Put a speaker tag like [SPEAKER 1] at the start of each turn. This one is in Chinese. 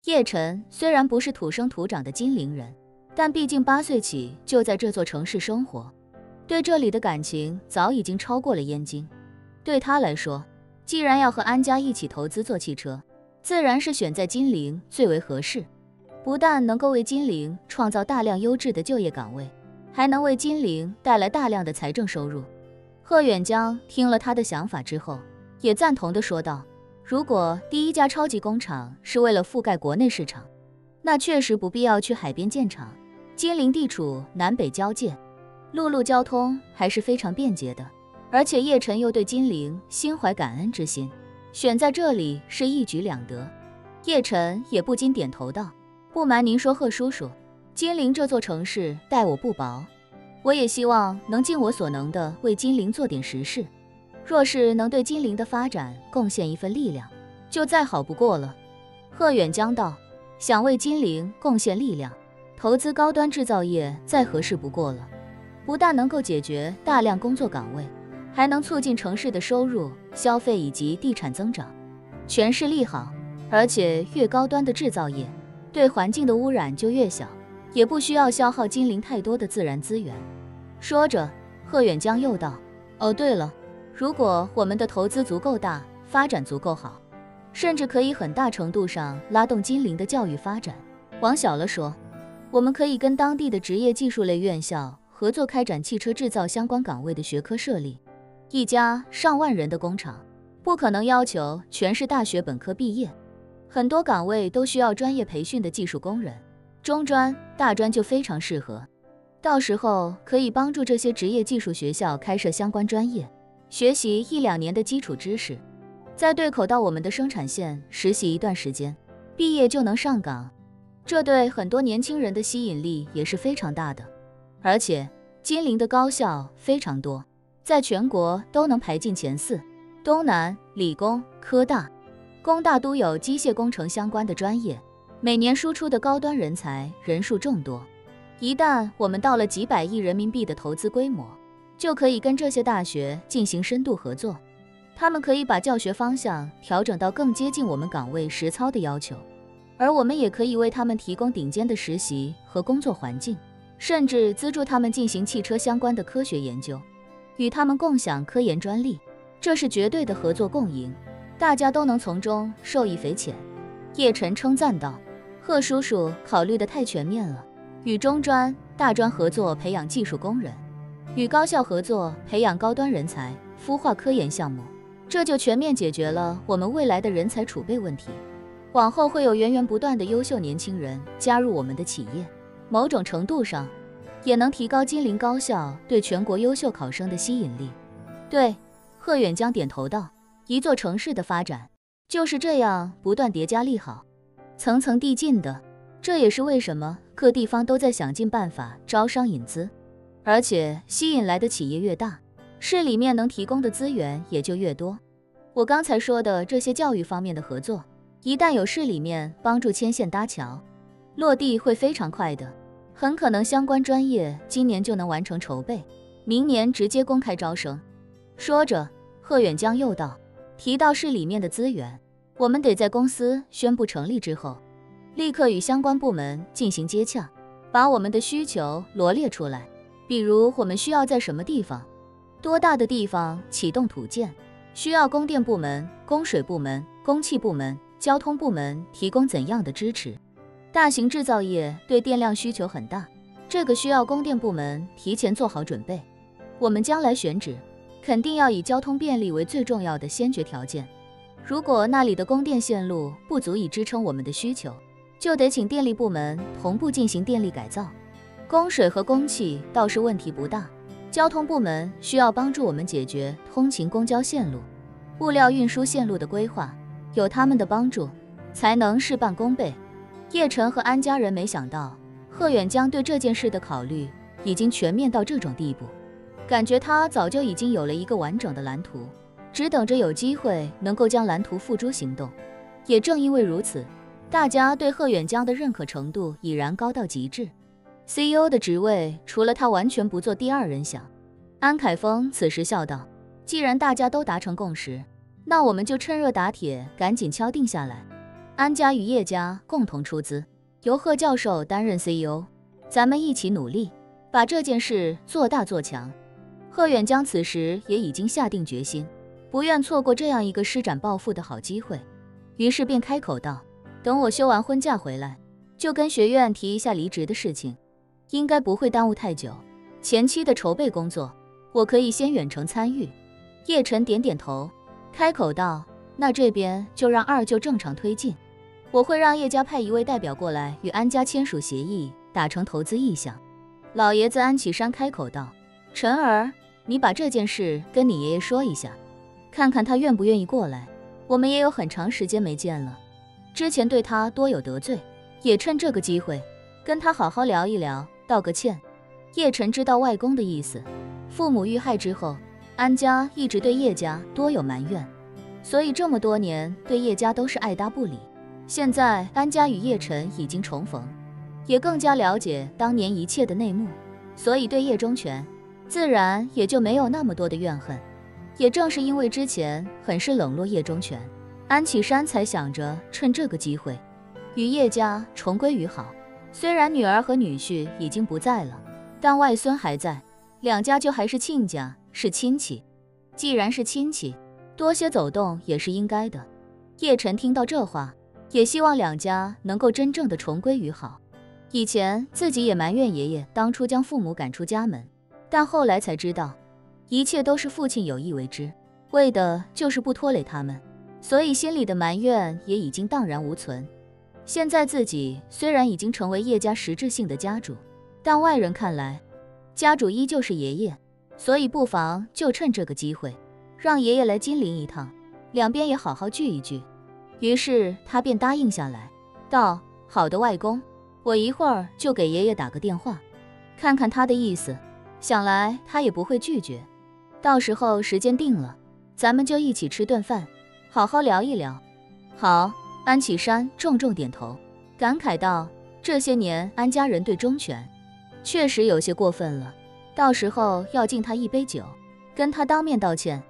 [SPEAKER 1] 叶晨虽然不是土生土长的金陵人，但毕竟8岁起就在这座城市生活，对这里的感情早已经超过了燕京。对他来说，既然要和安家一起投资做汽车，自然是选在金陵最为合适。不但能够为金陵创造大量优质的就业岗位，还能为金陵带来大量的财政收入。贺远江听了他的想法之后，也赞同地说道，如果第一家超级工厂是为了覆盖国内市场，那确实不必要去海边建厂。金陵地处南北交界，陆路交通还是非常便捷的，而且叶晨又对金陵心怀感恩之心，选在这里是一举两得。叶晨也不禁点头道，不瞒您说，贺叔叔，金陵这座城市待我不薄，我也希望能尽我所能的为金陵做点实事。若是能对金陵的发展贡献一份力量，就再好不过了。贺远江道，想为金陵贡献力量，投资高端制造业再合适不过了，不但能够解决大量工作岗位，还能促进城市的收入、消费以及地产增长，全是利好。而且越高端的制造业，对环境的污染就越小，也不需要消耗金陵太多的自然资源。说着，贺远江又道，哦对了，如果我们的投资足够大，发展足够好，甚至可以很大程度上拉动金陵的教育发展。往小了说，我们可以跟当地的职业技术类院校合作，开展汽车制造相关岗位的学科设立。一家上万人的工厂，不可能要求全是大学本科毕业，很多岗位都需要专业培训的技术工人，中专、大专就非常适合。到时候可以帮助这些职业技术学校开设相关专业，学习1-2年的基础知识，再对口到我们的生产线实习一段时间，毕业就能上岗。这对很多年轻人的吸引力也是非常大的。而且金陵的高校非常多，在全国都能排进前4，东南、理工、科大、工大都有机械工程相关的专业，每年输出的高端人才人数众多。一旦我们到了几百亿人民币的投资规模，就可以跟这些大学进行深度合作，他们可以把教学方向调整到更接近我们岗位实操的要求，而我们也可以为他们提供顶尖的实习和工作环境，甚至资助他们进行汽车相关的科学研究，与他们共享科研专利，这是绝对的合作共赢，大家都能从中受益匪浅。叶晨称赞道，贺叔叔考虑得太全面了，与中专、大专合作培养技术工人，与高校合作培养高端人才，孵化科研项目，这就全面解决了我们未来的人才储备问题。往后会有源源不断的优秀年轻人加入我们的企业，某种程度上也能提高金陵高校对全国优秀考生的吸引力。对，贺远江点头道，一座城市的发展就是这样不断叠加利好，层层递进的。这也是为什么各地方都在想尽办法招商引资，而且吸引来的企业越大，市里面能提供的资源也就越多。我刚才说的这些教育方面的合作，一旦有市里面帮助牵线搭桥，落地会非常快的，很可能相关专业今年就能完成筹备，明年直接公开招生。说着，贺远江又道，提到市里面的资源，我们得在公司宣布成立之后，立刻与相关部门进行接洽，把我们的需求罗列出来，比如我们需要在什么地方、多大的地方启动土建，需要供电部门、供水部门、供气部门、交通部门提供怎样的支持。大型制造业对电量需求很大，这个需要供电部门提前做好准备。我们将来选址，肯定要以交通便利为最重要的先决条件。如果那里的供电线路不足以支撑我们的需求，就得请电力部门同步进行电力改造。供水和供气倒是问题不大，交通部门需要帮助我们解决通勤公交线路、物料运输线路的规划，有他们的帮助，才能事半功倍。叶晨和安家人没想到贺远江对这件事的考虑已经全面到这种地步，感觉他早就已经有了一个完整的蓝图，只等着有机会能够将蓝图付诸行动。也正因为如此，大家对贺远江的认可程度已然高到极致。CEO 的职位除了他完全不做第二人想。安凯峰此时笑道，既然大家都达成共识，那我们就趁热打铁，赶紧敲定下来。安家与叶家共同出资，由贺教授担任 CEO， 咱们一起努力，把这件事做大做强。贺远江此时也已经下定决心，不愿错过这样一个施展抱负的好机会，于是便开口道：等我休完婚假回来，就跟学院提一下离职的事情，应该不会耽误太久。前期的筹备工作，我可以先远程参与。叶晨点点头，开口道：那这边就让二舅正常推进，我会让叶家派一位代表过来与安家签署协议，达成投资意向。老爷子安启山开口道：晨儿，你把这件事跟你爷爷说一下，看看他愿不愿意过来。我们也有很长时间没见了，之前对他多有得罪，也趁这个机会跟他好好聊一聊，道个歉。叶晨知道外公的意思，父母遇害之后，安家一直对叶家多有埋怨，所以这么多年对叶家都是爱搭不理。现在安家与叶晨已经重逢，也更加了解当年一切的内幕，所以对叶忠全自然也就没有那么多的怨恨。也正是因为之前很是冷落叶忠全，安启山才想着趁这个机会与叶家重归于好。虽然女儿和女婿已经不在了，但外孙还在，两家就还是亲家，是亲戚。既然是亲戚，多些走动也是应该的。叶晨听到这话，也希望两家能够真正的重归于好。以前自己也埋怨爷爷当初将父母赶出家门，但后来才知道，一切都是父亲有意为之，为的就是不拖累他们，所以心里的埋怨也已经荡然无存。现在自己虽然已经成为叶家实质性的家主，但外人看来，家主依旧是爷爷，所以不妨就趁这个机会，让爷爷来金陵一趟，两边也好好聚一聚。于是他便答应下来，道：好的外公，我一会儿就给爷爷打个电话，看看他的意思，想来他也不会拒绝。到时候时间定了，咱们就一起吃顿饭，好好聊一聊。好，安启山重重点头，感慨道：这些年安家人对忠全确实有些过分了，到时候要敬他一杯酒，跟他当面道歉，